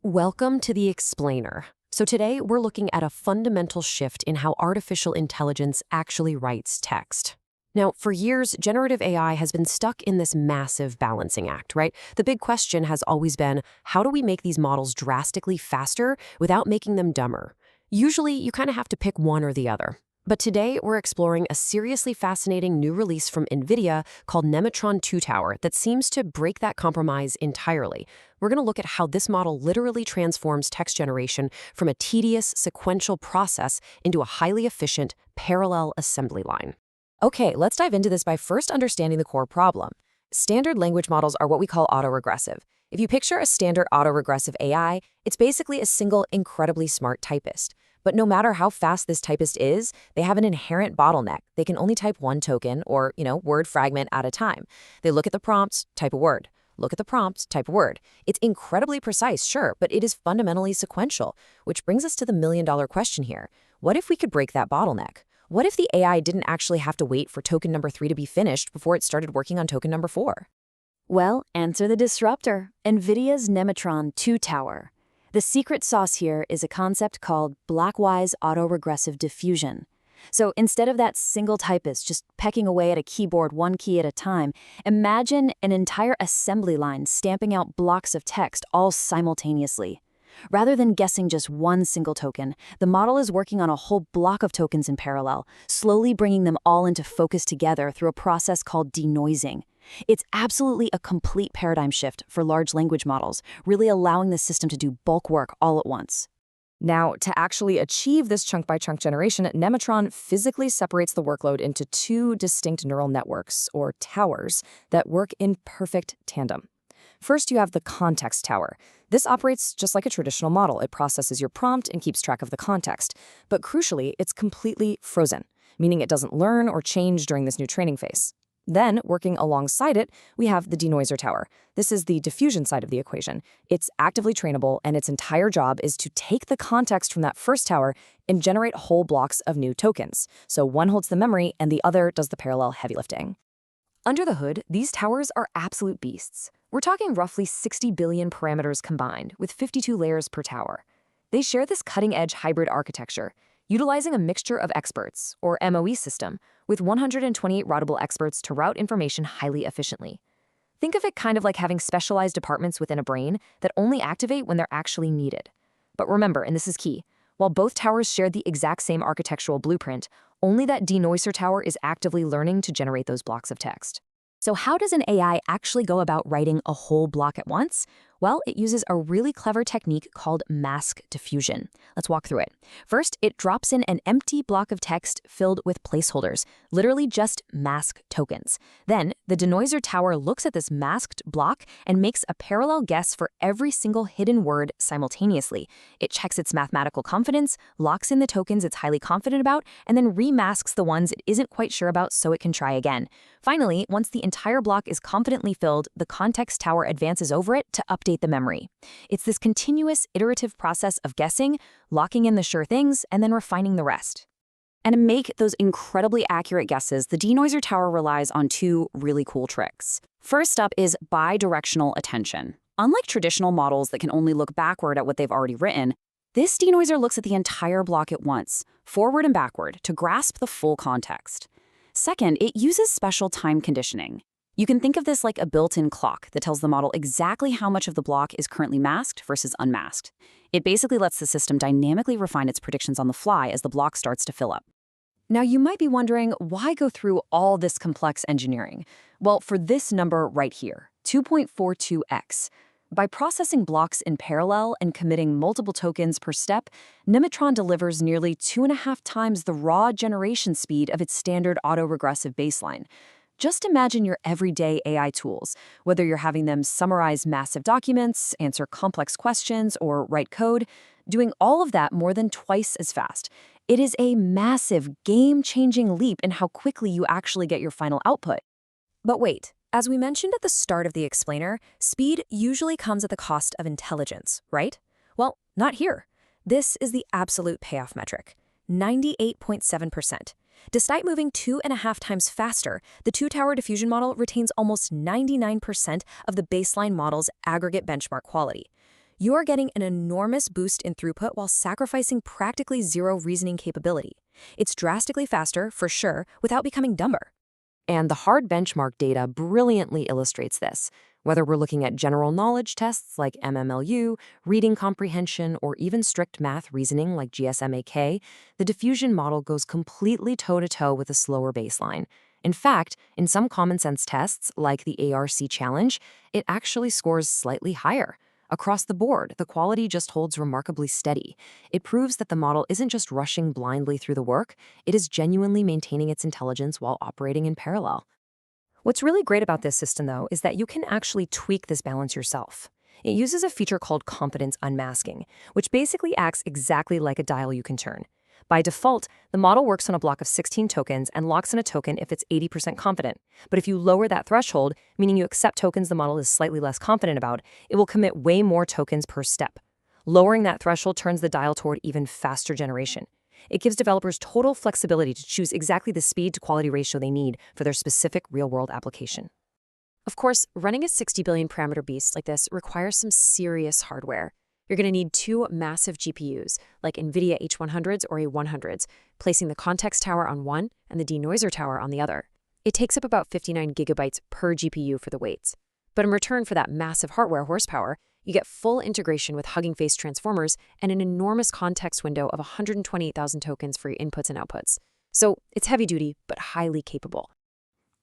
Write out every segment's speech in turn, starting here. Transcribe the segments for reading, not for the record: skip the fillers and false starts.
Welcome to the Explainer. So today we're looking at a fundamental shift in how artificial intelligence actually writes text. Now, for years, generative AI has been stuck in this massive balancing act, right? The big question has always been, how do we make these models drastically faster without making them dumber? Usually, you kind of have to pick one or the other. But today, we're exploring a seriously fascinating new release from NVIDIA called Nemotron-2Tower that seems to break that compromise entirely. We're going to look at how this model literally transforms text generation from a tedious, sequential process into a highly efficient, parallel assembly line. Okay, let's dive into this by first understanding the core problem. Standard language models are what we call autoregressive. If you picture a standard autoregressive AI, it's basically a single, incredibly smart typist. But no matter how fast this typist is, they have an inherent bottleneck. They can only type one token or, word fragment at a time. They look at the prompts, type a word. Look at the prompts, type a word. It's incredibly precise, sure, but it is fundamentally sequential, which brings us to the million-dollar question here. What if we could break that bottleneck? What if the AI didn't actually have to wait for token number 3 to be finished before it started working on token number 4? Well, answer the disruptor, NVIDIA's Nemotron-2Tower. The secret sauce here is a concept called blockwise autoregressive diffusion. So instead of that single typist just pecking away at a keyboard one key at a time, imagine an entire assembly line stamping out blocks of text all simultaneously. Rather than guessing just one single token, the model is working on a whole block of tokens in parallel, slowly bringing them all into focus together through a process called denoising. It's absolutely a complete paradigm shift for large language models, really allowing the system to do bulk work all at once. Now, to actually achieve this chunk-by-chunk generation, Nemotron physically separates the workload into two distinct neural networks, or towers, that work in perfect tandem. First, you have the context tower. This operates just like a traditional model. It processes your prompt and keeps track of the context. But crucially, it's completely frozen, meaning it doesn't learn or change during this new training phase. Then, working alongside it, we have the denoiser tower. This is the diffusion side of the equation. It's actively trainable, and its entire job is to take the context from that first tower and generate whole blocks of new tokens. So one holds the memory, and the other does the parallel heavy lifting. Under the hood, these towers are absolute beasts. We're talking roughly 60 billion parameters combined, with 52 layers per tower. They share this cutting-edge hybrid architecture, utilizing a mixture of experts, or MOE system, with 128 routable experts to route information highly efficiently. Think of it kind of like having specialized departments within a brain that only activate when they're actually needed. But remember, and this is key, while both towers share the exact same architectural blueprint, only that denoiser tower is actively learning to generate those blocks of text. So how does an AI actually go about writing a whole block at once? Well, it uses a really clever technique called mask diffusion. Let's walk through it. First, it drops in an empty block of text filled with placeholders, literally just mask tokens. Then, the denoiser tower looks at this masked block and makes a parallel guess for every single hidden word simultaneously. It checks its mathematical confidence, locks in the tokens it's highly confident about, and then remasks the ones it isn't quite sure about so it can try again. Finally, once the entire block is confidently filled, the context tower advances over it to update the memory. It's this continuous, iterative process of guessing, locking in the sure things, and then refining the rest. And to make those incredibly accurate guesses, the denoiser tower relies on two really cool tricks. First up is bidirectional attention. Unlike traditional models that can only look backward at what they've already written, this denoiser looks at the entire block at once, forward and backward, to grasp the full context. Second, it uses special time conditioning. You can think of this like a built-in clock that tells the model exactly how much of the block is currently masked versus unmasked. It basically lets the system dynamically refine its predictions on the fly as the block starts to fill up. Now, you might be wondering, why go through all this complex engineering? Well, for this number right here, 2.42x. By processing blocks in parallel and committing multiple tokens per step, Nemotron delivers nearly 2.5 times the raw generation speed of its standard autoregressive baseline. Just imagine your everyday AI tools, whether you're having them summarize massive documents, answer complex questions, or write code, doing all of that more than twice as fast. It is a massive, game-changing leap in how quickly you actually get your final output. But wait, as we mentioned at the start of the explainer, speed usually comes at the cost of intelligence, right? Well, not here. This is the absolute payoff metric, 98.7%. Despite moving 2.5 times faster, the two-tower diffusion model retains almost 99% of the baseline model's aggregate benchmark quality. You're getting an enormous boost in throughput while sacrificing practically zero reasoning capability. It's drastically faster, for sure, without becoming dumber. And the hard benchmark data brilliantly illustrates this. Whether we're looking at general knowledge tests like MMLU, reading comprehension, or even strict math reasoning like GSMAK, the diffusion model goes completely toe-to-toe with a slower baseline. In fact, in some common sense tests, like the ARC challenge, it actually scores slightly higher. Across the board, the quality just holds remarkably steady. It proves that the model isn't just rushing blindly through the work, it is genuinely maintaining its intelligence while operating in parallel. What's really great about this system, though, is that you can actually tweak this balance yourself. It uses a feature called confidence unmasking, which basically acts exactly like a dial you can turn. By default, the model works on a block of 16 tokens and locks in a token if it's 80% confident. But if you lower that threshold, meaning you accept tokens the model is slightly less confident about, it will commit way more tokens per step. Lowering that threshold turns the dial toward even faster generation. It gives developers total flexibility to choose exactly the speed-to-quality ratio they need for their specific real-world application. Of course, running a 60 billion parameter beast like this requires some serious hardware. You're going to need two massive GPUs, like NVIDIA H100s or A100s, placing the context tower on one and the denoiser tower on the other. It takes up about 59 gigabytes per GPU for the weights. But in return for that massive hardware horsepower, you get full integration with Hugging Face transformers and an enormous context window of 128,000 tokens for your inputs and outputs. So it's heavy duty, but highly capable.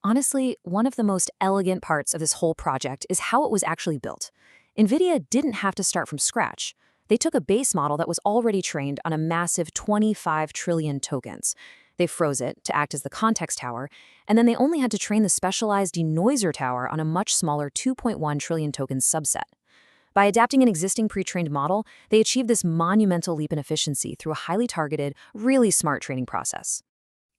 Honestly, one of the most elegant parts of this whole project is how it was actually built. NVIDIA didn't have to start from scratch. They took a base model that was already trained on a massive 25 trillion tokens. They froze it to act as the context tower, and then they only had to train the specialized denoiser tower on a much smaller 2.1 trillion tokens subset. By adapting an existing pre-trained model, they achieved this monumental leap in efficiency through a highly targeted, really smart training process.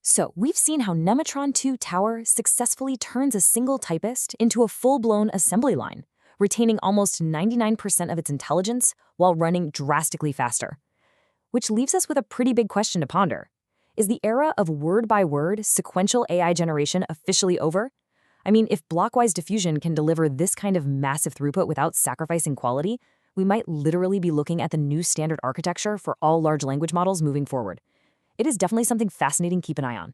So, we've seen how Nemotron-2Tower successfully turns a single typist into a full-blown assembly line, retaining almost 99% of its intelligence while running drastically faster. Which leaves us with a pretty big question to ponder. Is the era of word-by-word sequential AI generation officially over? I mean, if blockwise diffusion can deliver this kind of massive throughput without sacrificing quality, we might literally be looking at the new standard architecture for all large language models moving forward. It is definitely something fascinating to keep an eye on.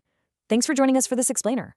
Thanks for joining us for this explainer.